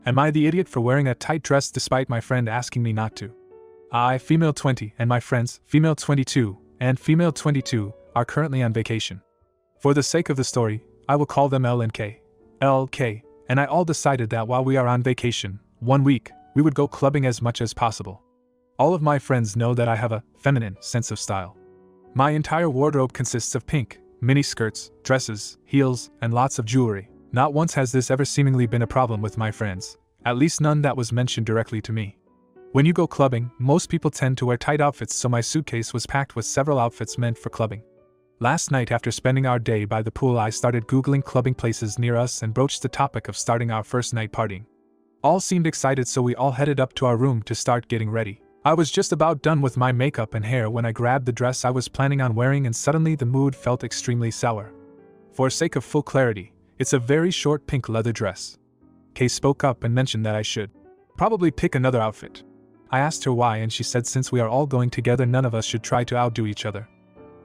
Am I the idiot for wearing a tight dress despite my friend asking me not to? I, female 20, and my friends, female 22, and female 22, are currently on vacation. For the sake of the story, I will call them L and K. L, K, and I all decided that while we are on vacation, 1 week, we would go clubbing as much as possible. All of my friends know that I have a feminine sense of style. My entire wardrobe consists of pink, mini skirts, dresses, heels, and lots of jewelry. Not once has this ever seemingly been a problem with my friends, at least none that was mentioned directly to me. When you go clubbing, most people tend to wear tight outfits, so my suitcase was packed with several outfits meant for clubbing. Last night, after spending our day by the pool, I started Googling clubbing places near us and broached the topic of starting our first night partying. All seemed excited, so we all headed up to our room to start getting ready. I was just about done with my makeup and hair when I grabbed the dress I was planning on wearing, and suddenly the mood felt extremely sour. For sake of full clarity, it's a very short pink leather dress. Kay spoke up and mentioned that I should probably pick another outfit. I asked her why, and she said since we are all going together, none of us should try to outdo each other.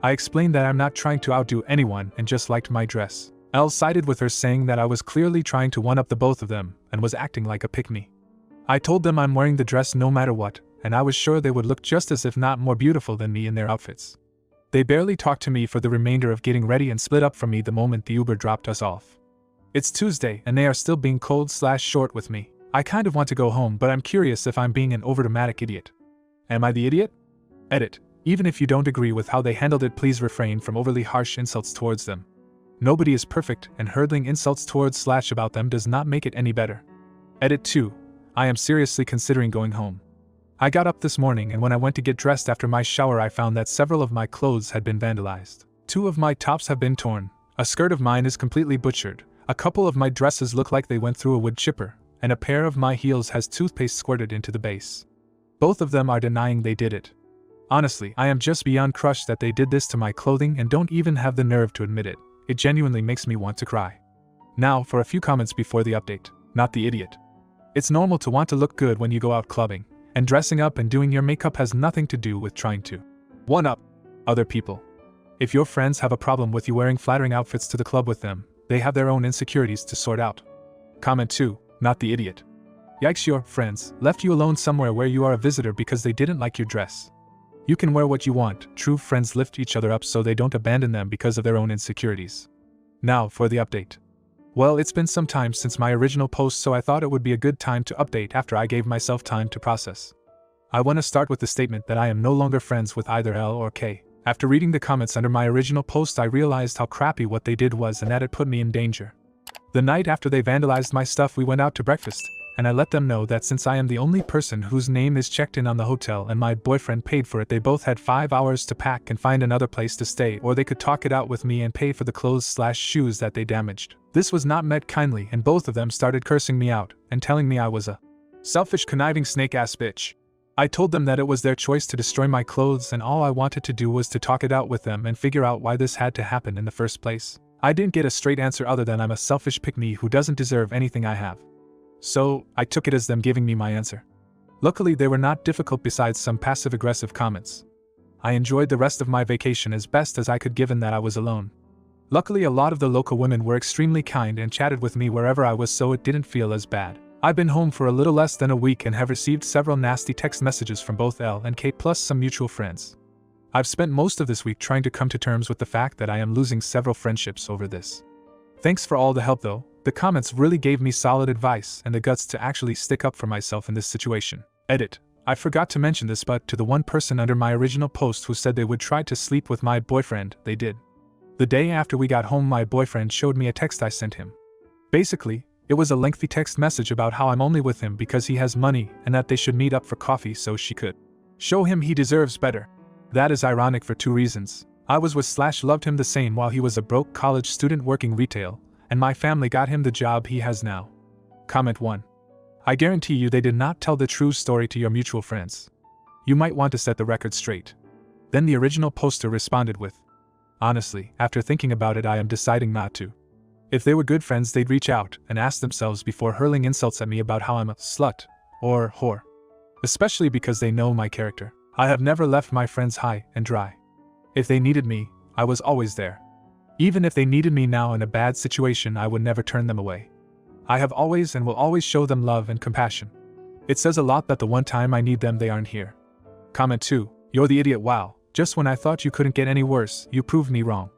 I explained that I'm not trying to outdo anyone and just liked my dress. Elle sided with her, saying that I was clearly trying to one-up the both of them and was acting like a pick-me. I told them I'm wearing the dress no matter what, and I was sure they would look just as if not more beautiful than me in their outfits. They barely talked to me for the remainder of getting ready and split up from me the moment the Uber dropped us off. It's Tuesday and they are still being cold/short with me. I kind of want to go home, but I'm curious if I'm being an overdramatic idiot. Am I the idiot? Edit. Even if you don't agree with how they handled it, please refrain from overly harsh insults towards them. Nobody is perfect, and hurling insults towards/about them does not make it any better. Edit 2. I am seriously considering going home. I got up this morning, and when I went to get dressed after my shower, I found that several of my clothes had been vandalized. 2 of my tops have been torn, a skirt of mine is completely butchered, a couple of my dresses look like they went through a wood chipper, and a pair of my heels has toothpaste squirted into the base. Both of them are denying they did it. Honestly, I am just beyond crushed that they did this to my clothing and don't even have the nerve to admit it. It genuinely makes me want to cry. Now for a few comments before the update. Not the idiot. It's normal to want to look good when you go out clubbing, and dressing up and doing your makeup has nothing to do with trying to one-up other people. If your friends have a problem with you wearing flattering outfits to the club with them, they have their own insecurities to sort out. Comment 2. Not the idiot. Yikes, your friends left you alone somewhere where you are a visitor because they didn't like your dress. You can wear what you want. True friends lift each other up so they don't abandon them because of their own insecurities. Now for the update. Well, it's been some time since my original post, so I thought it would be a good time to update after I gave myself time to process. I want to start with the statement that I am no longer friends with either L or K. After reading the comments under my original post, I realized how crappy what they did was and that it put me in danger. The night after they vandalized my stuff, we went out to breakfast, and I let them know that since I am the only person whose name is checked in on the hotel and my boyfriend paid for it, they both had 5 hours to pack and find another place to stay, or they could talk it out with me and pay for the clothes/shoes that they damaged. This was not met kindly, and both of them started cursing me out and telling me I was a selfish, conniving, snake-ass bitch. I told them that it was their choice to destroy my clothes, and all I wanted to do was to talk it out with them and figure out why this had to happen in the first place. I didn't get a straight answer other than I'm a selfish pick-me who doesn't deserve anything I have. So, I took it as them giving me my answer. Luckily, they were not difficult besides some passive-aggressive comments. I enjoyed the rest of my vacation as best as I could given that I was alone. Luckily, a lot of the local women were extremely kind and chatted with me wherever I was, so it didn't feel as bad. I've been home for a little less than a week and have received several nasty text messages from both L and K plus some mutual friends. I've spent most of this week trying to come to terms with the fact that I am losing several friendships over this. Thanks for all the help though. The comments really gave me solid advice and the guts to actually stick up for myself in this situation. Edit. I forgot to mention this, but to the one person under my original post who said they would try to sleep with my boyfriend, they did. The day after we got home, my boyfriend showed me a text I sent him. Basically, it was a lengthy text message about how I'm only with him because he has money and that they should meet up for coffee so she could show him he deserves better. That is ironic for 2 reasons. I was with/loved him the same while he was a broke college student working retail, and my family got him the job he has now. Comment 1. I guarantee you they did not tell the true story to your mutual friends. You might want to set the record straight. Then the original poster responded with, honestly, after thinking about it, I am deciding not to. If they were good friends, they'd reach out and ask themselves before hurling insults at me about how I'm a slut or whore. Especially because they know my character. I have never left my friends high and dry. If they needed me, I was always there. Even if they needed me now in a bad situation, I would never turn them away. I have always and will always show them love and compassion. It says a lot that the one time I need them they aren't here. Comment 2. You're the idiot. Wow, just when I thought you couldn't get any worse, you proved me wrong.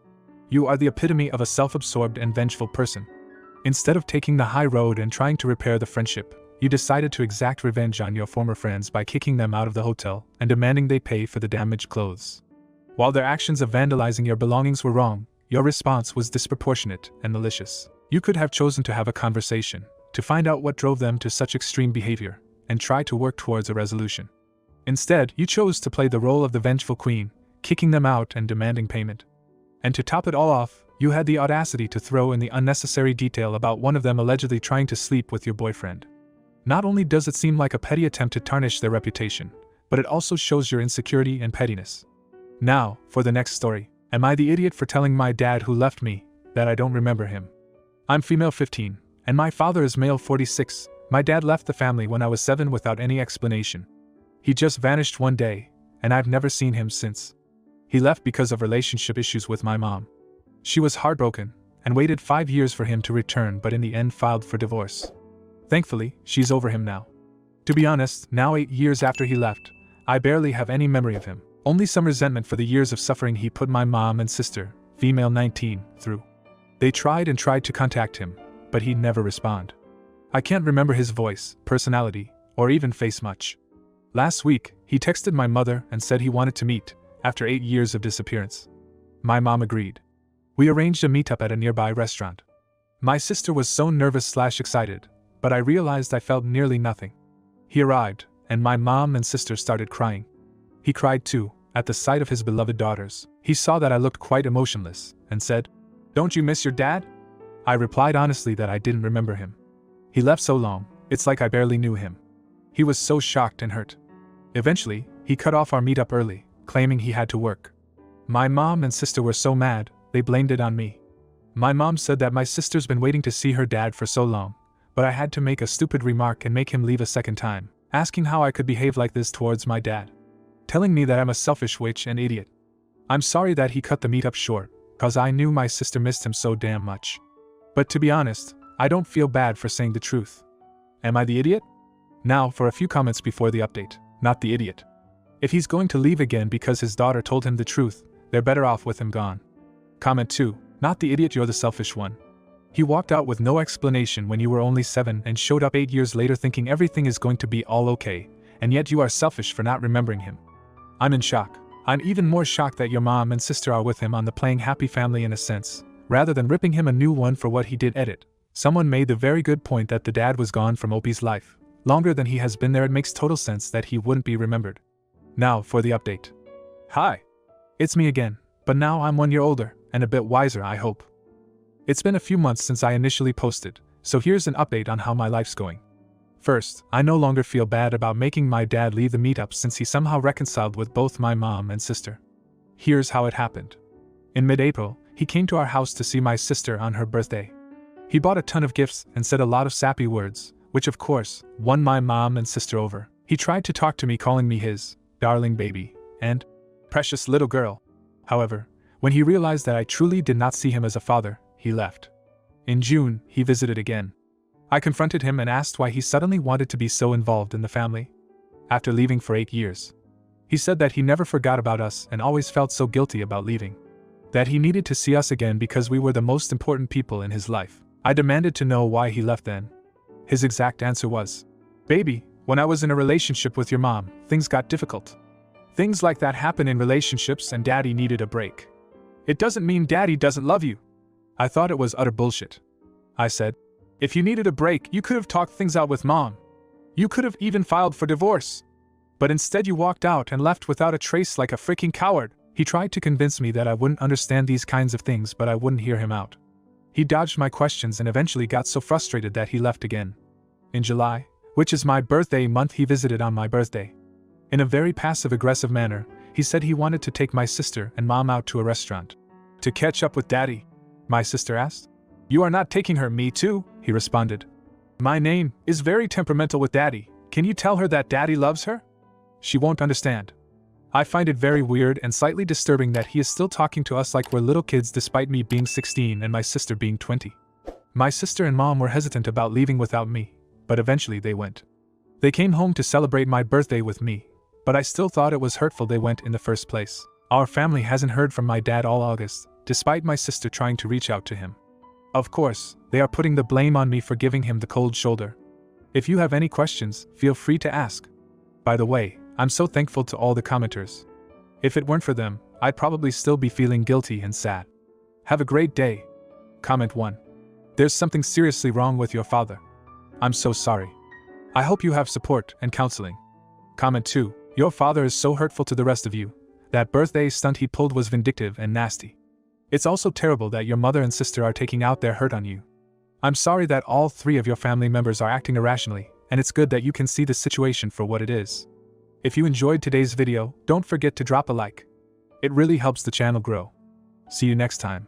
You are the epitome of a self-absorbed and vengeful person. Instead of taking the high road and trying to repair the friendship, you decided to exact revenge on your former friends by kicking them out of the hotel and demanding they pay for the damaged clothes. While their actions of vandalizing your belongings were wrong, your response was disproportionate and malicious. You could have chosen to have a conversation, to find out what drove them to such extreme behavior, and try to work towards a resolution. Instead, you chose to play the role of the vengeful queen, kicking them out and demanding payment. And to top it all off, you had the audacity to throw in the unnecessary detail about one of them allegedly trying to sleep with your boyfriend. Not only does it seem like a petty attempt to tarnish their reputation, but it also shows your insecurity and pettiness. Now, for the next story. Am I the idiot for telling my dad who left me that I don't remember him? I'm female 15, and my father is male 46. My dad left the family when I was 7 without any explanation. He just vanished one day, and I've never seen him since. He left because of relationship issues with my mom. She was heartbroken, and waited 5 years for him to return, but in the end filed for divorce. Thankfully, she's over him now. To be honest, now 8 years after he left, I barely have any memory of him. Only some resentment for the years of suffering he put my mom and sister, female 19, through. They tried and tried to contact him, but he'd never respond. I can't remember his voice, personality, or even face much. Last week, he texted my mother and said he wanted to meet, after 8 years of disappearance. My mom agreed. We arranged a meetup at a nearby restaurant. My sister was so nervous/excited, but I realized I felt nearly nothing. He arrived, and my mom and sister started crying. He cried too, at the sight of his beloved daughters. He saw that I looked quite emotionless, and said, "Don't you miss your dad?" I replied honestly that I didn't remember him. He left so long, it's like I barely knew him. He was so shocked and hurt. Eventually, he cut off our meetup early, claiming he had to work. My mom and sister were so mad, they blamed it on me. My mom said that my sister's been waiting to see her dad for so long, but I had to make a stupid remark and make him leave a second time, asking how I could behave like this towards my dad. Telling me that I'm a selfish witch and idiot. I'm sorry that he cut the meetup short, cause I knew my sister missed him so damn much. But to be honest, I don't feel bad for saying the truth. Am I the idiot? Now for a few comments before the update. Not the idiot. If he's going to leave again because his daughter told him the truth, they're better off with him gone. Comment 2. Not the idiot, you're the selfish one. He walked out with no explanation when you were only 7 and showed up 8 years later thinking everything is going to be all okay, and yet you are selfish for not remembering him. I'm in shock. I'm even more shocked that your mom and sister are with him on the playing happy family in a sense, rather than ripping him a new one for what he did. Edit. Someone made the very good point that the dad was gone from Opie's life. Longer than he has been there. It makes total sense that he wouldn't be remembered. Now for the update. Hi. It's me again, but now I'm 1 year older, and a bit wiser I hope. It's been a few months since I initially posted, so here's an update on how my life's going. First, I no longer feel bad about making my dad leave the meetup since he somehow reconciled with both my mom and sister. Here's how it happened. In mid-April, he came to our house to see my sister on her birthday. He bought a ton of gifts and said a lot of sappy words, which of course, won my mom and sister over. He tried to talk to me calling me his darling baby and precious little girl. However, when he realized that I truly did not see him as a father, he left. In June, he visited again. I confronted him and asked why he suddenly wanted to be so involved in the family. After leaving for 8 years. He said that he never forgot about us and always felt so guilty about leaving. That he needed to see us again because we were the most important people in his life. I demanded to know why he left then. His exact answer was, "Baby, when I was in a relationship with your mom, things got difficult. Things like that happen in relationships and Daddy needed a break. It doesn't mean Daddy doesn't love you." I thought it was utter bullshit. I said, "If you needed a break, you could have talked things out with Mom. You could have even filed for divorce. But instead you walked out and left without a trace like a freaking coward." He tried to convince me that I wouldn't understand these kinds of things, but I wouldn't hear him out. He dodged my questions and eventually got so frustrated that he left again. In July, which is my birthday month, he visited on my birthday. In a very passive-aggressive manner, he said he wanted to take my sister and Mom out to a restaurant. "To catch up with Daddy?" my sister asked. "You are not taking her." "Me too," he responded. "My name is very temperamental with Daddy. Can you tell her that Daddy loves her? She won't understand." I find it very weird and slightly disturbing that he is still talking to us like we're little kids despite me being 16 and my sister being 20. My sister and mom were hesitant about leaving without me, but eventually they went. They came home to celebrate my birthday with me, but I still thought it was hurtful they went in the first place. Our family hasn't heard from my dad all August, despite my sister trying to reach out to him. Of course, they are putting the blame on me for giving him the cold shoulder. If you have any questions, feel free to ask. By the way, I'm so thankful to all the commenters. If it weren't for them, I'd probably still be feeling guilty and sad. Have a great day. Comment 1. There's something seriously wrong with your father. I'm so sorry. I hope you have support and counseling. Comment 2. Your father is so hurtful to the rest of you. That birthday stunt he pulled was vindictive and nasty. It's also terrible that your mother and sister are taking out their hurt on you. I'm sorry that all 3 of your family members are acting irrationally, and it's good that you can see the situation for what it is. If you enjoyed today's video, don't forget to drop a like. It really helps the channel grow. See you next time.